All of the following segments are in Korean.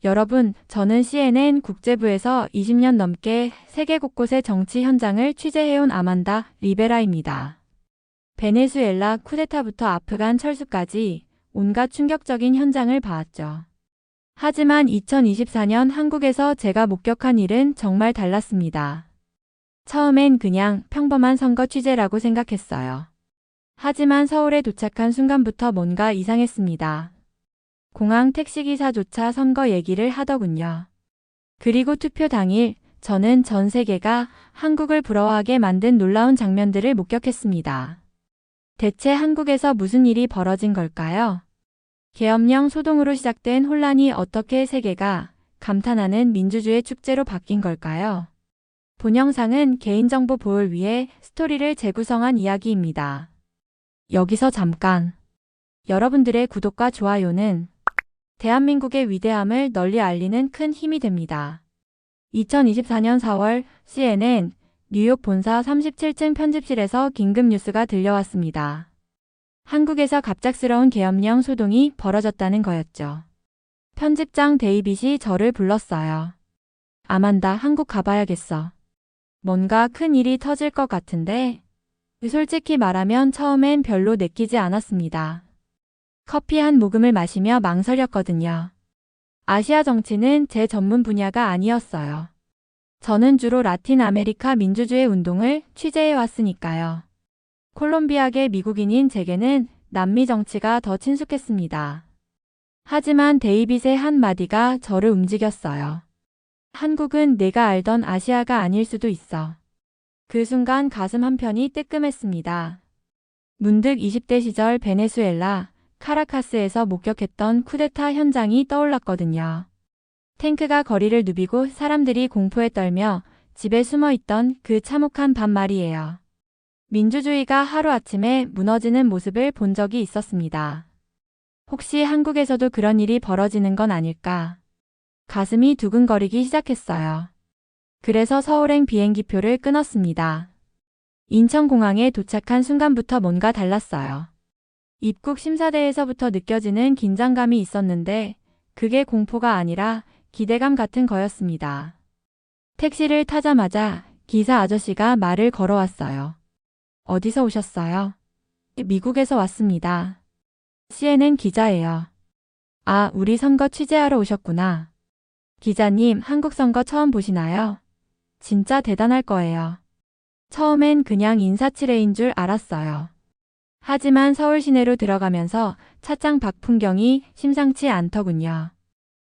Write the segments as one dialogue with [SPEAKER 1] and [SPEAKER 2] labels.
[SPEAKER 1] 여러분, 저는 CNN 국제부에서 20년 넘게 세계 곳곳의 정치 현장을 취재해온 아만다 리베라입니다. 베네수엘라 쿠데타부터 아프간 철수까지 온갖 충격적인 현장을 봐왔죠. 하지만 2024년 한국에서 제가 목격한 일은 정말 달랐습니다. 처음엔 그냥 평범한 선거 취재라고 생각했어요. 하지만 서울에 도착한 순간부터 뭔가 이상했습니다. 공항 택시기사조차 선거 얘기를 하더군요. 그리고 투표 당일 저는 전 세계가 한국을 부러워하게 만든 놀라운 장면들을 목격했습니다. 대체 한국에서 무슨 일이 벌어진 걸까요? 계엄령 소동으로 시작된 혼란이 어떻게 세계가 감탄하는 민주주의 축제로 바뀐 걸까요? 본 영상은 개인정보 보호를 위해 스토리를 재구성한 이야기입니다. 여기서 잠깐! 여러분들의 구독과 좋아요는 대한민국의 위대함을 널리 알리는 큰 힘이 됩니다. 2024년 4월 CNN 뉴욕 본사 37층 편집실에서 긴급 뉴스가 들려왔습니다. 한국에서 갑작스러운 계엄령 소동이 벌어졌다는 거였죠. 편집장 데이빗이 저를 불렀어요. 아만다, 한국 가봐야겠어. 뭔가 큰 일이 터질 것 같은데? 솔직히 말하면 처음엔 별로 내키지 않았습니다. 커피 한 모금을 마시며 망설였거든요. 아시아 정치는 제 전문 분야가 아니었어요. 저는 주로 라틴 아메리카 민주주의 운동을 취재해 왔으니까요. 콜롬비아계 미국인인 제게는 남미 정치가 더 친숙했습니다. 하지만 데이빗의 한마디가 저를 움직였어요. 한국은 내가 알던 아시아가 아닐 수도 있어. 그 순간 가슴 한편이 뜨끔했습니다. 문득 20대 시절 베네수엘라 카라카스에서 목격했던 쿠데타 현장이 떠올랐거든요. 탱크가 거리를 누비고 사람들이 공포에 떨며 집에 숨어있던 그 참혹한 밤 말이에요. 민주주의가 하루아침에 무너지는 모습을 본 적이 있었습니다. 혹시 한국에서도 그런 일이 벌어지는 건 아닐까? 가슴이 두근거리기 시작했어요. 그래서 서울행 비행기표를 끊었습니다. 인천공항에 도착한 순간부터 뭔가 달랐어요. 입국 심사대에서부터 느껴지는 긴장감이 있었는데 그게 공포가 아니라 기대감 같은 거였습니다. 택시를 타자마자 기사 아저씨가 말을 걸어왔어요. 어디서 오셨어요? 미국에서 왔습니다. CNN 기자예요. 아, 우리 선거 취재하러 오셨구나. 기자님, 한국 선거 처음 보시나요? 진짜 대단할 거예요. 처음엔 그냥 인사치레인 줄 알았어요. 하지만 서울 시내로 들어가면서 차장 밖 풍경이 심상치 않더군요.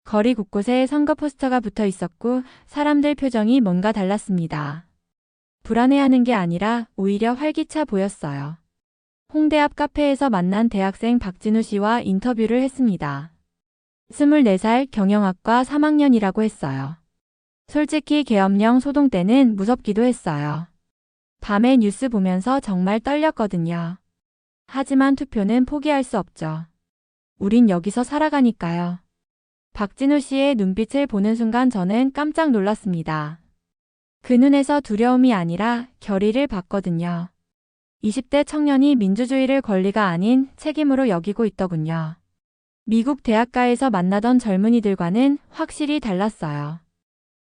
[SPEAKER 1] 거리 곳곳에 선거 포스터가 붙어 있었고 사람들 표정이 뭔가 달랐습니다. 불안해하는 게 아니라 오히려 활기차 보였어요. 홍대 앞 카페에서 만난 대학생 박진우 씨와 인터뷰를 했습니다. 24살 경영학과 3학년이라고 했어요. 솔직히 계엄령 소동 때는 무섭기도 했어요. 밤에 뉴스 보면서 정말 떨렸거든요. 하지만 투표는 포기할 수 없죠. 우린 여기서 살아가니까요. 박진우 씨의 눈빛을 보는 순간 저는 깜짝 놀랐습니다. 그 눈에서 두려움이 아니라 결의를 봤거든요. 20대 청년이 민주주의를 권리가 아닌 책임으로 여기고 있더군요. 미국 대학가에서 만나던 젊은이들과는 확실히 달랐어요.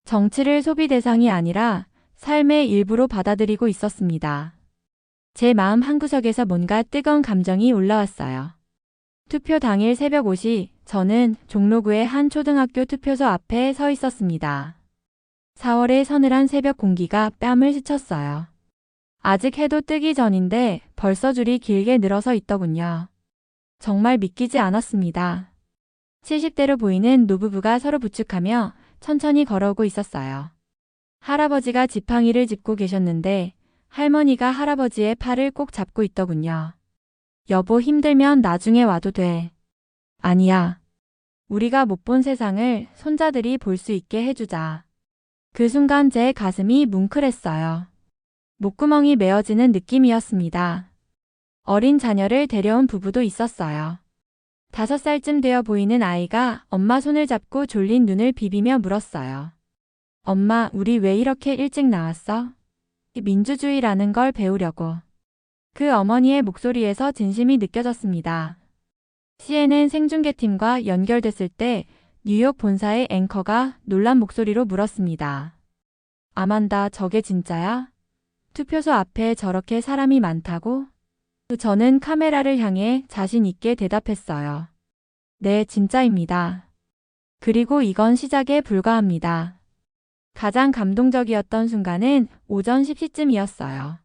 [SPEAKER 1] 정치를 소비 대상이 아니라 삶의 일부로 받아들이고 있었습니다. 제 마음 한구석에서 뭔가 뜨거운 감정이 올라왔어요. 투표 당일 새벽 5시 저는 종로구의 한 초등학교 투표소 앞에 서 있었습니다. 4월의 서늘한 새벽 공기가 뺨을 스쳤어요. 아직 해도 뜨기 전인데 벌써 줄이 길게 늘어서 있더군요. 정말 믿기지 않았습니다. 70대로 보이는 노부부가 서로 부축하며 천천히 걸어오고 있었어요. 할아버지가 지팡이를 짚고 계셨는데 할머니가 할아버지의 팔을 꼭 잡고 있더군요. 여보, 힘들면 나중에 와도 돼. 아니야. 우리가 못 본 세상을 손자들이 볼 수 있게 해주자. 그 순간 제 가슴이 뭉클했어요. 목구멍이 메어지는 느낌이었습니다. 어린 자녀를 데려온 부부도 있었어요. 5살쯤 되어 보이는 아이가 엄마 손을 잡고 졸린 눈을 비비며 물었어요. 엄마, 우리 왜 이렇게 일찍 나왔어? 민주주의라는 걸 배우려고. 그 어머니의 목소리에서 진심이 느껴졌습니다. CNN 생중계팀과 연결됐을 때 뉴욕 본사의 앵커가 놀란 목소리로 물었습니다. 아만다, 저게 진짜야? 투표소 앞에 저렇게 사람이 많다고? 저는 카메라를 향해 자신 있게 대답했어요. 네, 진짜입니다. 그리고 이건 시작에 불과합니다. 가장 감동적이었던 순간은 오전 10시쯤이었어요.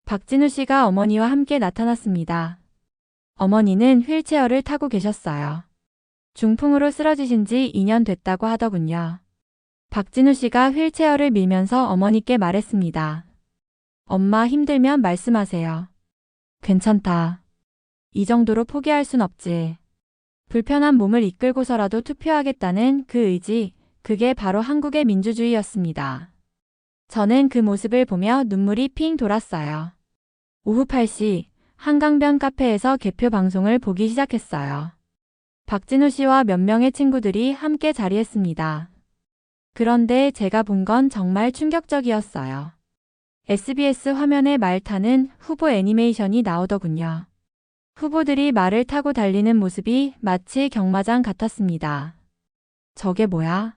[SPEAKER 1] 박진우 씨가 어머니와 함께 나타났습니다. 어머니는 휠체어를 타고 계셨어요. 중풍으로 쓰러지신 지 2년 됐다고 하더군요. 박진우 씨가 휠체어를 밀면서 어머니께 말했습니다. 엄마, 힘들면 말씀하세요. 괜찮다. 이 정도로 포기할 순 없지. 불편한 몸을 이끌고서라도 투표하겠다는 그 의지, 그게 바로 한국의 민주주의였습니다. 저는 그 모습을 보며 눈물이 핑 돌았어요. 오후 8시 한강변 카페에서 개표 방송을 보기 시작했어요. 박진우 씨와 몇 명의 친구들이 함께 자리했습니다. 그런데 제가 본 건 정말 충격적이었어요. SBS 화면에 말 타는 후보 애니메이션이 나오더군요. 후보들이 말을 타고 달리는 모습이 마치 경마장 같았습니다. 저게 뭐야?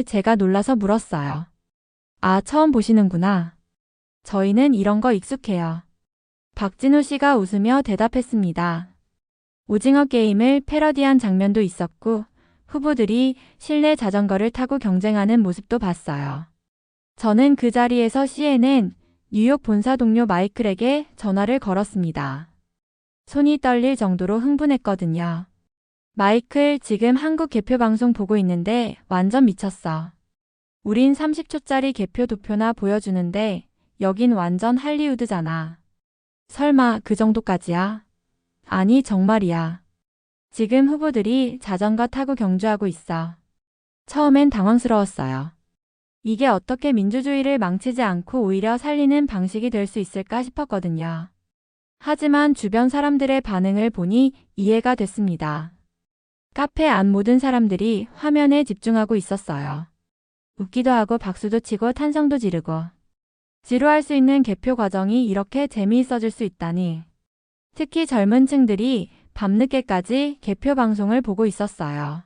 [SPEAKER 1] 제가 놀라서 물었어요. 아, 처음 보시는구나. 저희는 이런 거 익숙해요. 박진우 씨가 웃으며 대답했습니다. 오징어 게임을 패러디한 장면도 있었고 후보들이 실내 자전거를 타고 경쟁하는 모습도 봤어요. 저는 그 자리에서 CNN 뉴욕 본사 동료 마이클에게 전화를 걸었습니다. 손이 떨릴 정도로 흥분했거든요. 마이클, 지금 한국 개표 방송 보고 있는데 완전 미쳤어. 우린 30초짜리 개표 도표나 보여주는데 여긴 완전 할리우드잖아. 설마 그 정도까지야? 아니, 정말이야. 지금 후보들이 자전거 타고 경주하고 있어. 처음엔 당황스러웠어요. 이게 어떻게 민주주의를 망치지 않고 오히려 살리는 방식이 될 수 있을까 싶었거든요. 하지만 주변 사람들의 반응을 보니 이해가 됐습니다. 카페 안 모든 사람들이 화면에 집중하고 있었어요. 웃기도 하고 박수도 치고 탄성도 지르고. 지루할 수 있는 개표 과정이 이렇게 재미있어질 수 있다니. 특히 젊은 층들이 밤늦게까지 개표 방송을 보고 있었어요.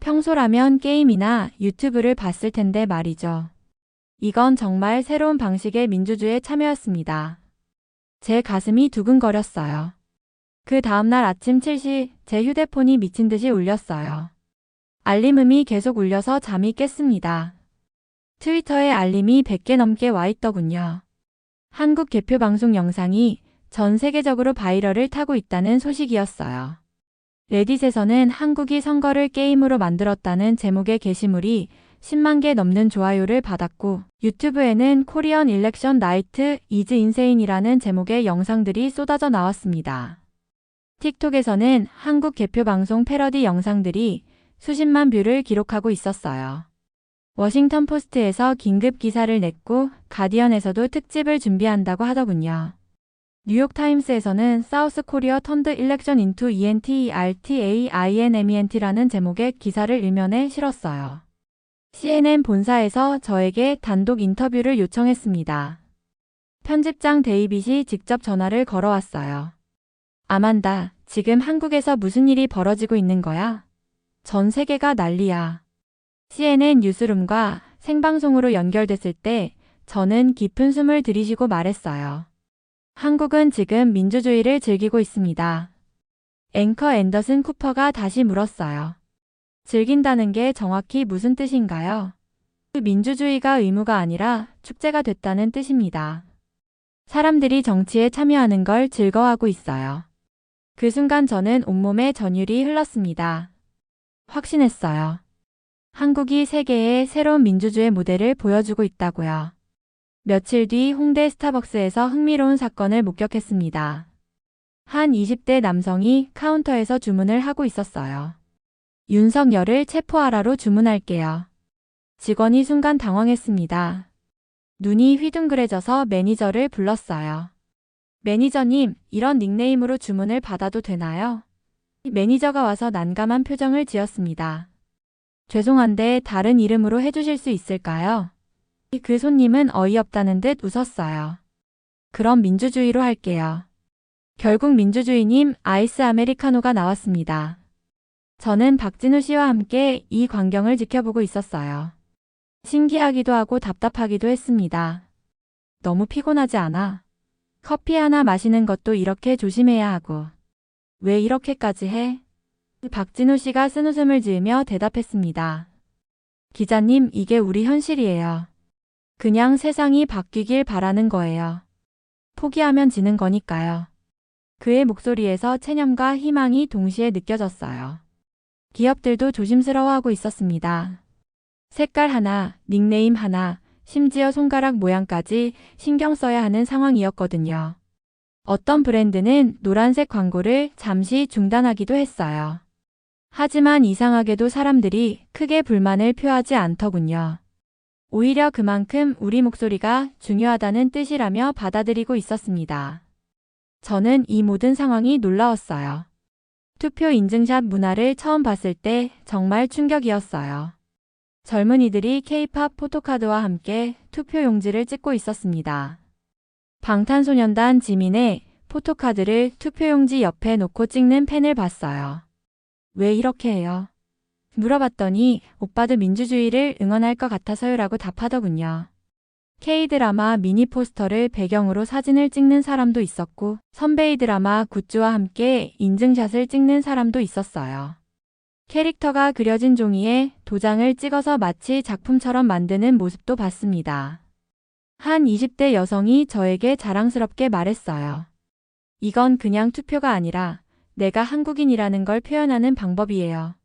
[SPEAKER 1] 평소라면 게임이나 유튜브를 봤을 텐데 말이죠. 이건 정말 새로운 방식의 민주주의에 참여였습니다. 제 가슴이 두근거렸어요. 그 다음날 아침 7시 제 휴대폰이 미친 듯이 울렸어요. 알림음이 계속 울려서 잠이 깼습니다. 트위터에 알림이 100개 넘게 와 있더군요. 한국 개표 방송 영상이 전 세계적으로 바이럴을 타고 있다는 소식이었어요. 레딧에서는 한국이 선거를 게임으로 만들었다는 제목의 게시물이 10만 개 넘는 좋아요를 받았고 유튜브에는 코리안 일렉션 나이트 이즈 인세인이라는 제목의 영상들이 쏟아져 나왔습니다. 틱톡에서는 한국 개표 방송 패러디 영상들이 수십만 뷰를 기록하고 있었어요. 워싱턴 포스트에서 긴급 기사를 냈고 가디언에서도 특집을 준비한다고 하더군요. 뉴욕타임스에서는 사우스 코리아 턴드 일렉션 인투 ENTERTAINMENT라는 제목의 기사를 일면에 실었어요. CNN 본사에서 저에게 단독 인터뷰를 요청했습니다. 편집장 데이빗이 직접 전화를 걸어왔어요. 아만다, 지금 한국에서 무슨 일이 벌어지고 있는 거야? 전 세계가 난리야. CNN 뉴스룸과 생방송으로 연결됐을 때 저는 깊은 숨을 들이쉬고 말했어요. 한국은 지금 민주주의를 즐기고 있습니다. 앵커 앤더슨 쿠퍼가 다시 물었어요. 즐긴다는 게 정확히 무슨 뜻인가요? 민주주의가 의무가 아니라 축제가 됐다는 뜻입니다. 사람들이 정치에 참여하는 걸 즐거워하고 있어요. 그 순간 저는 온몸에 전율이 흘렀습니다. 확신했어요. 한국이 세계의 새로운 민주주의 모델을 보여주고 있다고요. 며칠 뒤 홍대 스타벅스에서 흥미로운 사건을 목격했습니다. 한 20대 남성이 카운터에서 주문을 하고 있었어요. 윤석열을 체포하라로 주문할게요. 직원이 순간 당황했습니다. 눈이 휘둥그레져서 매니저를 불렀어요. 매니저님, 이런 닉네임으로 주문을 받아도 되나요? 매니저가 와서 난감한 표정을 지었습니다. 죄송한데 다른 이름으로 해주실 수 있을까요? 그 손님은 어이없다는 듯 웃었어요. 그럼 민주주의로 할게요. 결국 민주주의님 아이스 아메리카노가 나왔습니다. 저는 박진우 씨와 함께 이 광경을 지켜보고 있었어요. 신기하기도 하고 답답하기도 했습니다. 너무 피곤하지 않아? 커피 하나 마시는 것도 이렇게 조심해야 하고. 왜 이렇게까지 해? 박진우 씨가 쓴웃음을 지으며 대답했습니다. 기자님, 이게 우리 현실이에요. 그냥 세상이 바뀌길 바라는 거예요. 포기하면 지는 거니까요. 그의 목소리에서 체념과 희망이 동시에 느껴졌어요. 기업들도 조심스러워하고 있었습니다. 색깔 하나, 닉네임 하나, 심지어 손가락 모양까지 신경 써야 하는 상황이었거든요. 어떤 브랜드는 노란색 광고를 잠시 중단하기도 했어요. 하지만 이상하게도 사람들이 크게 불만을 표하지 않더군요. 오히려 그만큼 우리 목소리가 중요하다는 뜻이라며 받아들이고 있었습니다. 저는 이 모든 상황이 놀라웠어요. 투표 인증샷 문화를 처음 봤을 때 정말 충격이었어요. 젊은이들이 K-팝 포토카드와 함께 투표 용지를 찍고 있었습니다. 방탄소년단 지민의 포토카드를 투표용지 옆에 놓고 찍는 팬을 봤어요. 왜 이렇게 해요? 물어봤더니 오빠도 민주주의를 응원할 것 같아서요라고 답하더군요. K-드라마 미니 포스터를 배경으로 사진을 찍는 사람도 있었고 선배의 드라마 굿즈와 함께 인증샷을 찍는 사람도 있었어요. 캐릭터가 그려진 종이에 도장을 찍어서 마치 작품처럼 만드는 모습도 봤습니다. 한 20대 여성이 저에게 자랑스럽게 말했어요. 이건 그냥 투표가 아니라 내가 한국인이라는 걸 표현하는 방법이에요.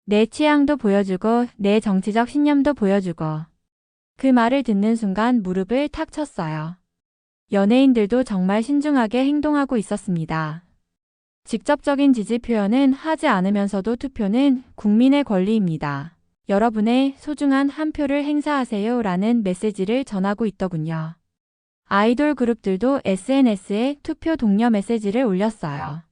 [SPEAKER 1] 내 취향도 보여주고 내 정치적 신념도 보여주고. 그 말을 듣는 순간 무릎을 탁 쳤어요. 연예인들도 정말 신중하게 행동하고 있었습니다. 직접적인 지지 표현은 하지 않으면서도 투표는 국민의 권리입니다. 여러분의 소중한 한 표를 행사하세요 라는 메시지를 전하고 있더군요. 아이돌 그룹들도 SNS에 투표 독려 메시지를 올렸어요.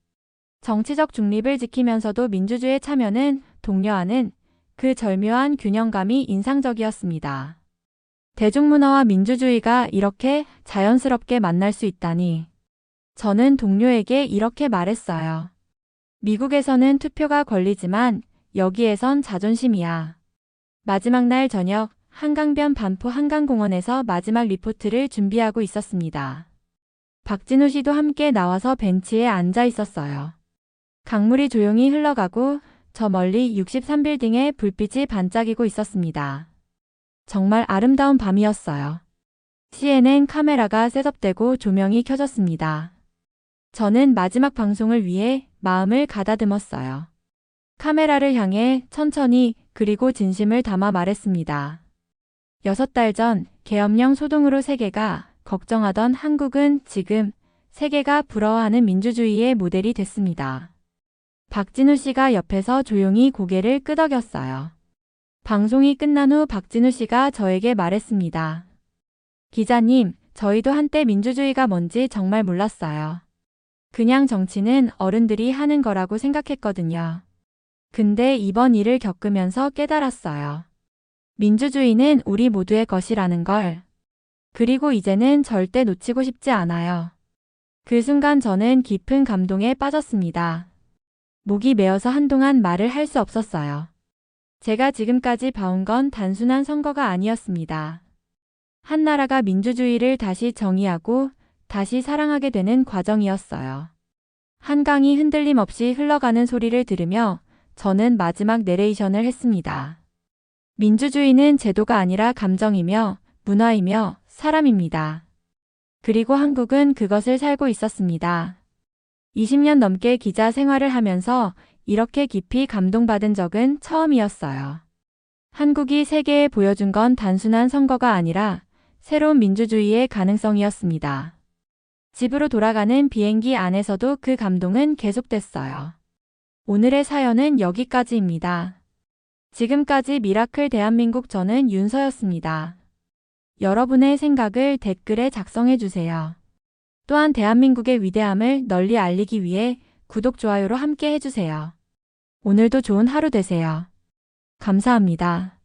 [SPEAKER 1] 정치적 중립을 지키면서도 민주주의에 참여는 독려하는 그 절묘한 균형감이 인상적이었습니다. 대중문화와 민주주의가 이렇게 자연스럽게 만날 수 있다니. 저는 동료에게 이렇게 말했어요. 미국에서는 투표가 권리지만 여기에선 자존심이야. 마지막 날 저녁 한강변 반포 한강공원에서 마지막 리포트를 준비하고 있었습니다. 박진우 씨도 함께 나와서 벤치에 앉아 있었어요. 강물이 조용히 흘러가고 저 멀리 63빌딩의 불빛이 반짝이고 있었습니다. 정말 아름다운 밤이었어요. CNN 카메라가 셋업되고 조명이 켜졌습니다. 저는 마지막 방송을 위해 마음을 가다듬었어요. 카메라를 향해 천천히 그리고 진심을 담아 말했습니다. 6달 전 계엄령 소동으로 세계가 걱정하던 한국은 지금 세계가 부러워하는 민주주의의 모델이 됐습니다. 박진우 씨가 옆에서 조용히 고개를 끄덕였어요. 방송이 끝난 후 박진우 씨가 저에게 말했습니다. 기자님, 저희도 한때 민주주의가 뭔지 정말 몰랐어요. 그냥 정치는 어른들이 하는 거라고 생각했거든요. 근데 이번 일을 겪으면서 깨달았어요. 민주주의는 우리 모두의 것이라는 걸. 그리고 이제는 절대 놓치고 싶지 않아요. 그 순간 저는 깊은 감동에 빠졌습니다. 목이 메어서 한동안 말을 할 수 없었어요. 제가 지금까지 봐온 건 단순한 선거가 아니었습니다. 한 나라가 민주주의를 다시 정의하고 다시 사랑하게 되는 과정이었어요. 한강이 흔들림 없이 흘러가는 소리를 들으며 저는 마지막 내레이션을 했습니다. 민주주의는 제도가 아니라 감정이며 문화이며 사람입니다. 그리고 한국은 그것을 살고 있었습니다. 20년 넘게 기자 생활을 하면서 이렇게 깊이 감동받은 적은 처음이었어요. 한국이 세계에 보여준 건 단순한 선거가 아니라 새로운 민주주의의 가능성이었습니다. 집으로 돌아가는 비행기 안에서도 그 감동은 계속됐어요. 오늘의 사연은 여기까지입니다. 지금까지 미라클 대한민국 저는 윤서였습니다. 여러분의 생각을 댓글에 작성해 주세요. 또한 대한민국의 위대함을 널리 알리기 위해 구독, 좋아요로 함께 해주세요. 오늘도 좋은 하루 되세요. 감사합니다.